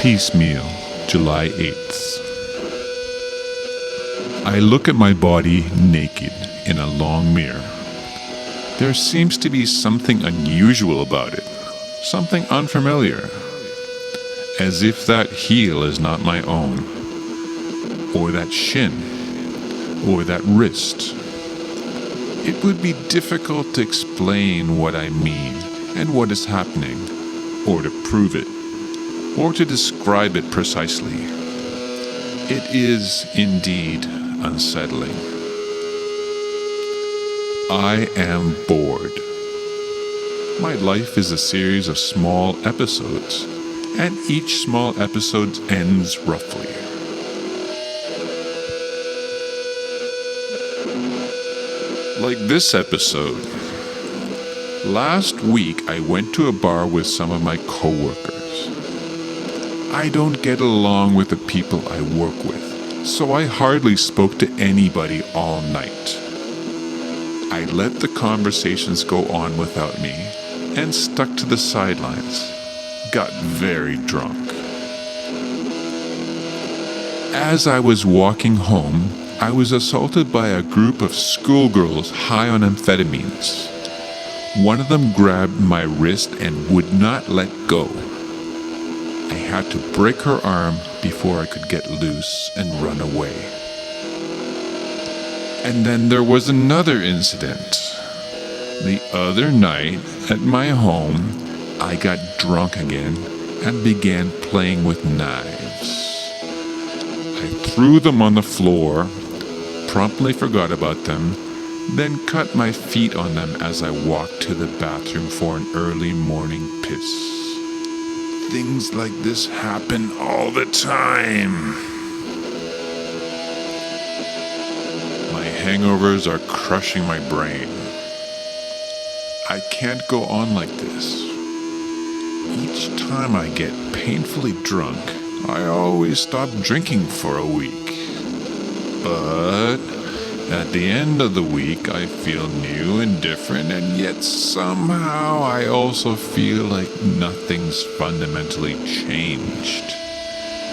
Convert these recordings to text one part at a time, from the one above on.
Piecemeal, July 8th. I look at my body naked in a long mirror. There seems to be something unusual about it, something unfamiliar, as if that heel is not my own, or that shin, or that wrist. It would be difficult to explain what I mean and what is happening, or to prove it, or to describe it precisely. It is indeed unsettling. I am bored. My life is a series of small episodes, and each small episode ends roughly. Like this episode. Last week I went to a bar with some of my coworkers. I don't get along with the people I work with, so I hardly spoke to anybody all night. I let the conversations go on without me and stuck to the sidelines. Got very drunk. As I was walking home, I was assaulted by a group of schoolgirls high on amphetamines. One of them grabbed my wrist and would not let go. I had to break her arm before I could get loose and run away. And then there was another incident. The other night at my home, I got drunk again and began playing with knives. I threw them on the floor, promptly forgot about them, then cut my feet on them as I walked to the bathroom for an early morning piss. Things like this happen all the time. My hangovers are crushing my brain. I can't go on like this. Each time I get painfully drunk, I always stop drinking for a week. But at the end of the week, I feel new and different, and yet somehow I also feel like nothing's fundamentally changed.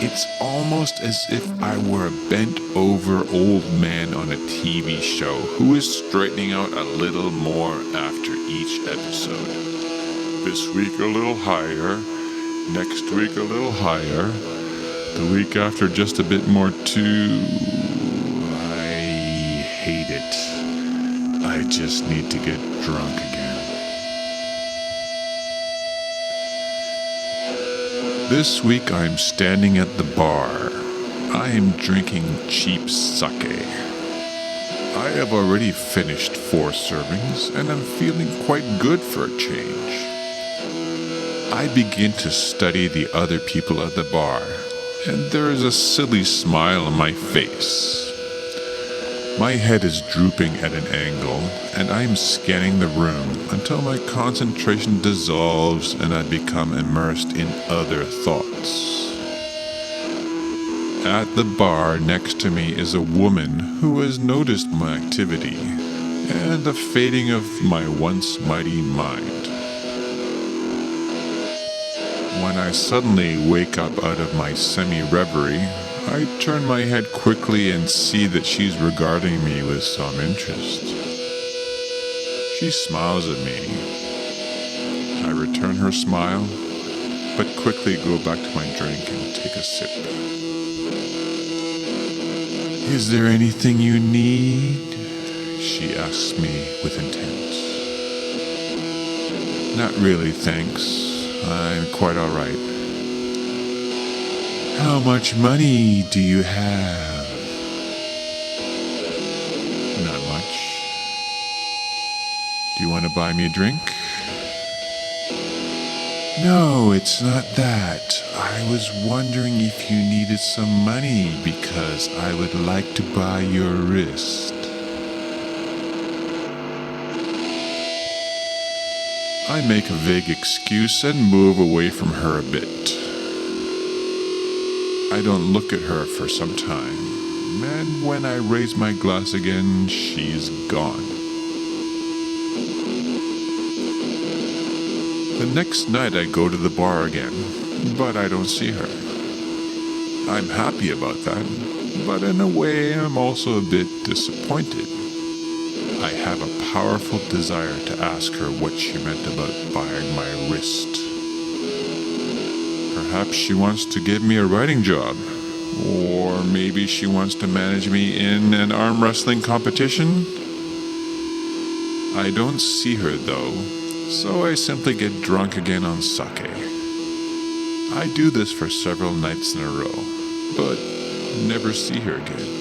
It's almost as if I were a bent-over old man on a TV show who is straightening out a little more after each episode. This week a little higher, next week a little higher, the week after just a bit more too. Hate it. I just need to get drunk again. This week I'm standing at the bar. I am drinking cheap sake. I have already finished 4 servings and I'm feeling quite good for a change. I begin to study the other people at the bar, and there is a silly smile on my face. My head is drooping at an angle, and I am scanning the room until my concentration dissolves and I become immersed in other thoughts. At the bar next to me is a woman who has noticed my activity and the fading of my once mighty mind. When I suddenly wake up out of my semi-reverie, I turn my head quickly and see that she's regarding me with some interest. She smiles at me. I return her smile, but quickly go back to my drink and take a sip. Is there anything you need? She asks me with intent. Not really, thanks. I'm quite all right. How much money do you have? Not much. Do you want to buy me a drink? No, it's not that. I was wondering if you needed some money because I would like to buy your wrist. I make a vague excuse and move away from her a bit. I don't look at her for some time, and when I raise my glass again, she's gone. The next night I go to the bar again, but I don't see her. I'm happy about that, but in a way I'm also a bit disappointed. I have a powerful desire to ask her what she meant about buying my wrist. Perhaps she wants to give me a writing job, or maybe she wants to manage me in an arm wrestling competition. I don't see her though, so I simply get drunk again on sake. I do this for several nights in a row, but never see her again.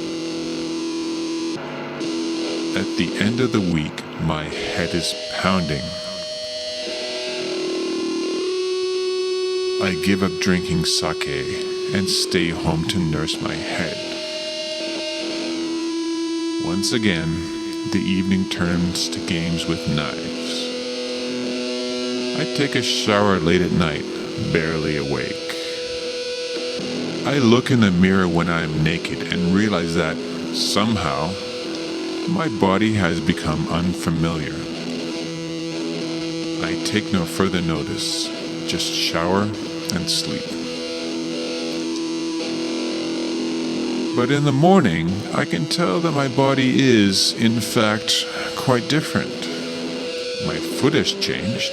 At the end of the week, my head is pounding. I give up drinking sake and stay home to nurse my head. Once again, the evening turns to games with knives. I take a shower late at night, barely awake. I look in the mirror when I'm naked and realize that, somehow, my body has become unfamiliar. I take no further notice, just shower and sleep. But in the morning, I can tell that my body is, in fact, quite different. My foot has changed,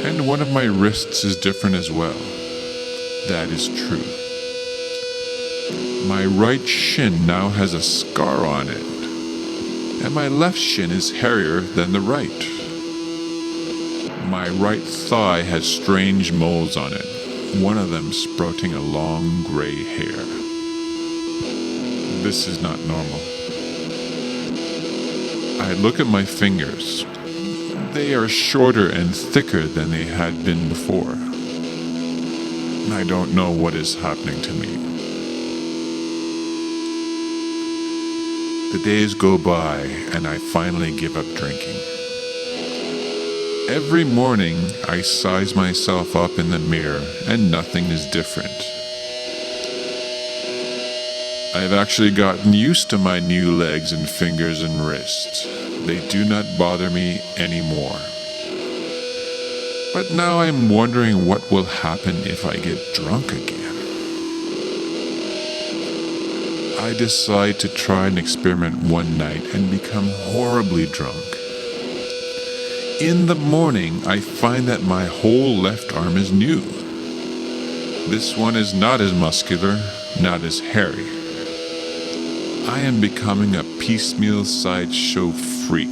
and one of my wrists is different as well. That is true. My right shin now has a scar on it, and my left shin is hairier than the right. My right thigh has strange moles on it, one of them sprouting a long gray hair. This is not normal. I look at my fingers. They are shorter and thicker than they had been before. I don't know what is happening to me. The days go by, and I finally give up drinking. Every morning, I size myself up in the mirror, and nothing is different. I've actually gotten used to my new legs and fingers and wrists. They do not bother me anymore. But now I'm wondering what will happen if I get drunk again. I decide to try an experiment one night and become horribly drunk. In the morning, I find that my whole left arm is new. This one is not as muscular, not as hairy. I am becoming a piecemeal sideshow freak.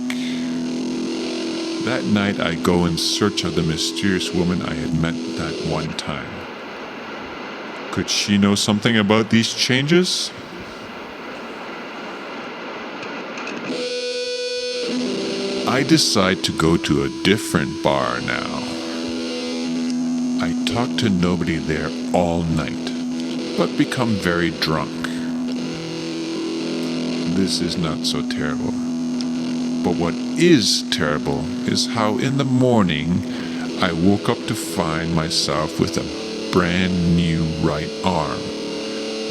That night I go in search of the mysterious woman I had met that one time. Could she know something about these changes? I decide to go to a different bar now. I talk to nobody there all night, but become very drunk. This is not so terrible. But what is terrible is how in the morning I woke up to find myself with a brand new right arm,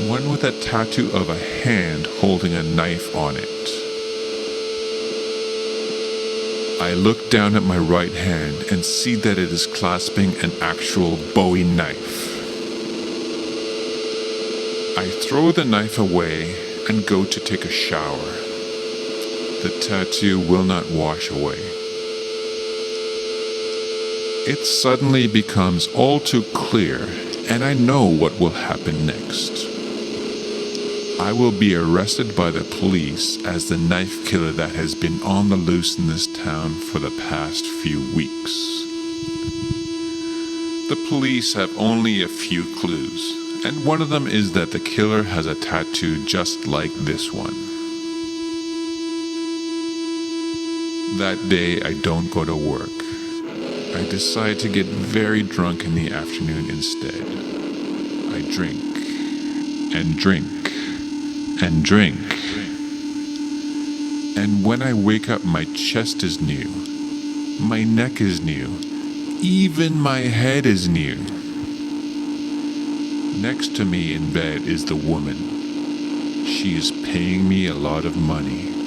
one with a tattoo of a hand holding a knife on it. I look down at my right hand and see that it is clasping an actual Bowie knife. I throw the knife away and go to take a shower. The tattoo will not wash away. It suddenly becomes all too clear, and I know what will happen next. I will be arrested by the police as the knife killer that has been on the loose in this town for the past few weeks. The police have only a few clues, and one of them is that the killer has a tattoo just like this one. That day, I don't go to work. I decide to get very drunk in the afternoon instead. I drink, and drink, and drink. And when I wake up, my chest is new. My neck is new. Even my head is new. Next to me in bed is the woman. She is paying me a lot of money.